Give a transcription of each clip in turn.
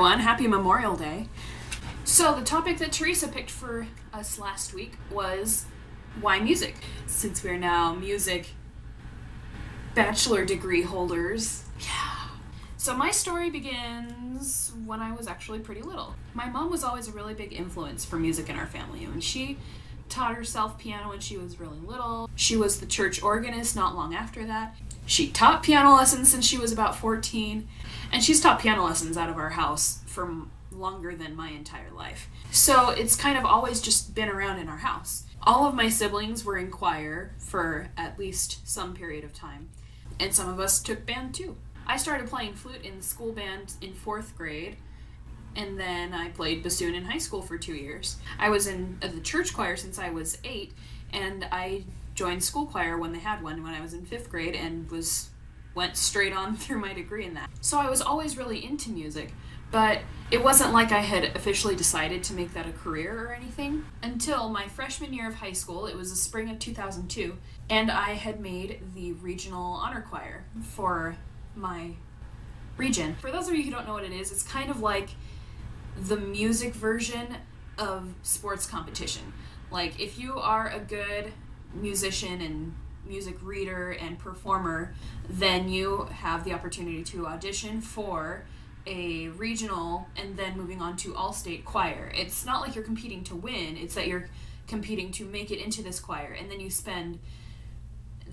everyone. Happy Memorial Day. So the topic that Teresa picked for us last week was why music? Since we're now music bachelor degree holders. Yeah. So my story begins when I was actually pretty little. My mom was always a really big influence for music in our family, and she taught herself piano when she was really little. She was the church organist not long after that. She taught piano lessons since she was about 14, and she's taught piano lessons out of our house for longer than my entire life. So it's kind of always just been around in our house. All of my siblings were in choir for at least some period of time, and some of us took band too. I started playing flute in the school band in 4th grade, and then I played bassoon in high school for 2 years. I was in the church choir since I was 8, and I joined school choir when they had one when I was in 5th grade and went straight on through my degree in that. So I was always really into music, but it wasn't like I had officially decided to make that a career or anything until my freshman year of high school. It was the spring of 2002, and I had made the regional honor choir for my region. For those of you who don't know what it is, it's kind of like the music version of sports competition. Like, if you are a good musician and music reader and performer, then you have the opportunity to audition for a regional and then moving on to all-state choir. It's not like you're competing to win, it's that you're competing to make it into this choir, and then you spend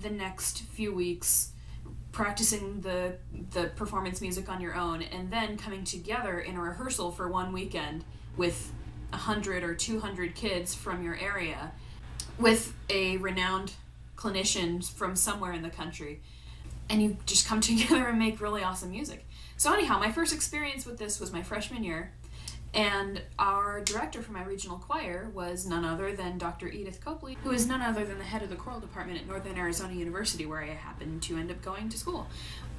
the next few weeks practicing the performance music on your own, and then coming together in a rehearsal for one weekend with 100 or 200 kids from your area with a renowned clinician from somewhere in the country, and you just come together and make really awesome music. So anyhow, my first experience with this was my freshman year, and our director for my regional choir was none other than Dr. Edith Copley, who is none other than the head of the choral department at Northern Arizona University, where I happened to end up going to school.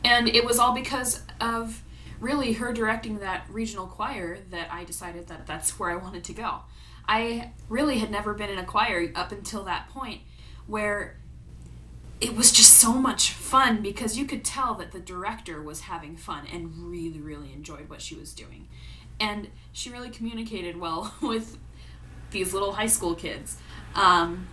And it was all because of really her directing that regional choir that I decided that that's where I wanted to go. I really had never been in a choir up until that point, where it was just so much fun because you could tell that the director was having fun and really, really enjoyed what she was doing. And she really communicated well with these little high school kids. And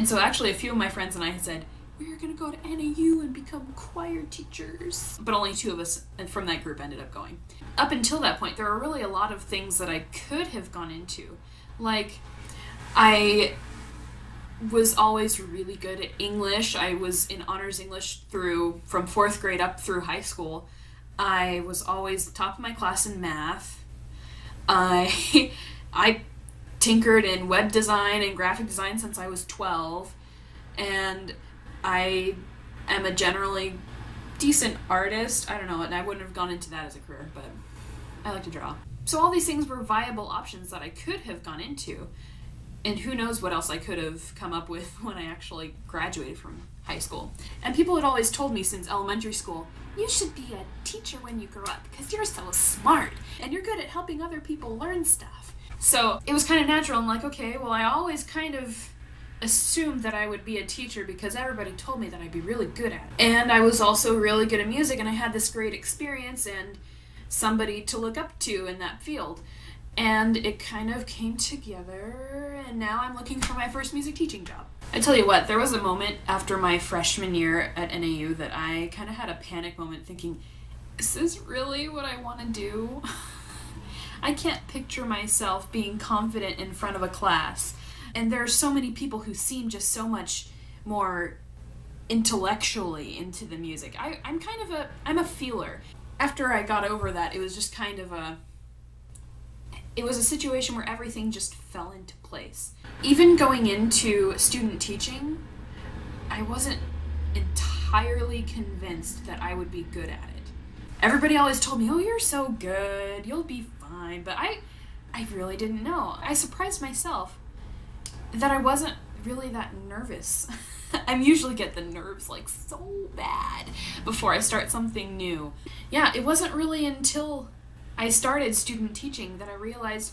so actually a few of my friends and I said, we're going to go to NAU and become choir teachers. But only 2 of us from that group ended up going. Up until that point, there were really a lot of things that I could have gone into. Like, I was always really good at English. I was in honors English from 4th grade up through high school. I was always the top of my class in math. I tinkered in web design and graphic design since I was 12, and I am a generally decent artist. I don't know, and I wouldn't have gone into that as a career, but I like to draw. So all these things were viable options that I could have gone into, and who knows what else I could have come up with when I actually graduated from high school. And people had always told me since elementary school, you should be a teacher when you grow up because you're so smart and you're good at helping other people learn stuff. So it was kind of natural. I'm like, okay, well, I always kind of assumed that I would be a teacher because everybody told me that I'd be really good at it. And I was also really good at music, and I had this great experience and somebody to look up to in that field. And it kind of came together, and now I'm looking for my first music teaching job. I tell you what, there was a moment after my freshman year at NAU that I kind of had a panic moment thinking, is this really what I want to do? I can't picture myself being confident in front of a class. And there are so many people who seem just so much more intellectually into the music. I'm a feeler. After I got over that, it was just kind of it was a situation where everything just fell into place. Even going into student teaching, I wasn't entirely convinced that I would be good at it. Everybody always told me, oh, you're so good, you'll be fine, but I really didn't know. I surprised myself that I wasn't really that nervous. I usually get the nerves like so bad before I start something new. Yeah, it wasn't really until I started student teaching that I realized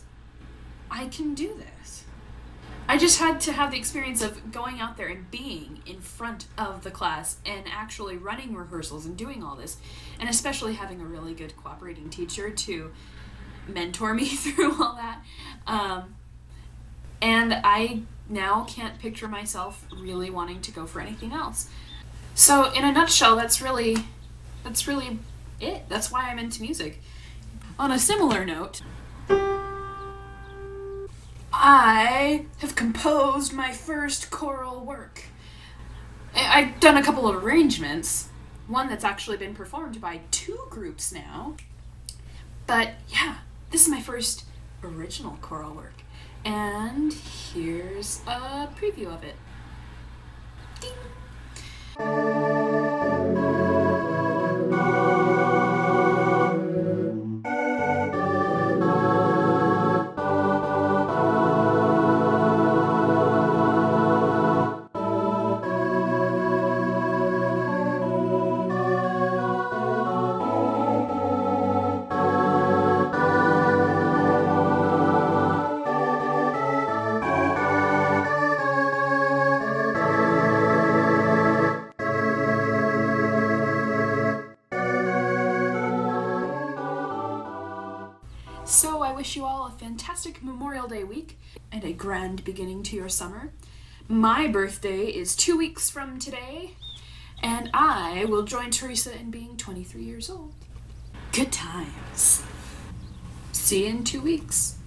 I can do this. I just had to have the experience of going out there and being in front of the class and actually running rehearsals and doing all this, and especially having a really good cooperating teacher to mentor me through all that. And I now can't picture myself really wanting to go for anything else. So in a nutshell, that's really it. That's why I'm into music. On a similar note, I have composed my first choral work. I've done a couple of arrangements, one that's actually been performed by 2 groups now. But yeah, this is my first original choral work. And here's a preview of it. Ding. So I wish you all a fantastic Memorial Day week and a grand beginning to your summer. My birthday is 2 weeks from today, and I will join Teresa in being 23 years old. Good times. See you in 2 weeks.